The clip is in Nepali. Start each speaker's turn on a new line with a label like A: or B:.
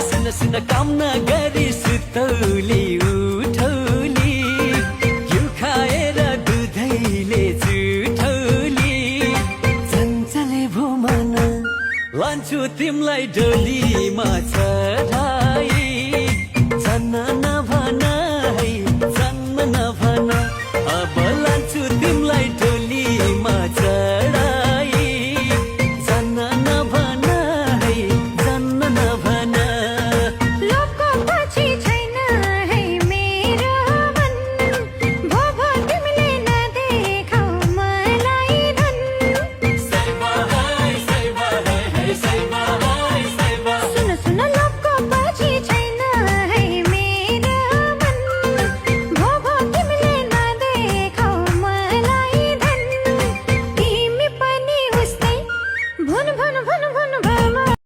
A: सुन सुन काम नगरी सुतौली उठौली घिउ खाएर दुधैले जुठौली चञ्चले भो मन लान्छु तिमलाई डोलीमा चढाई चन्न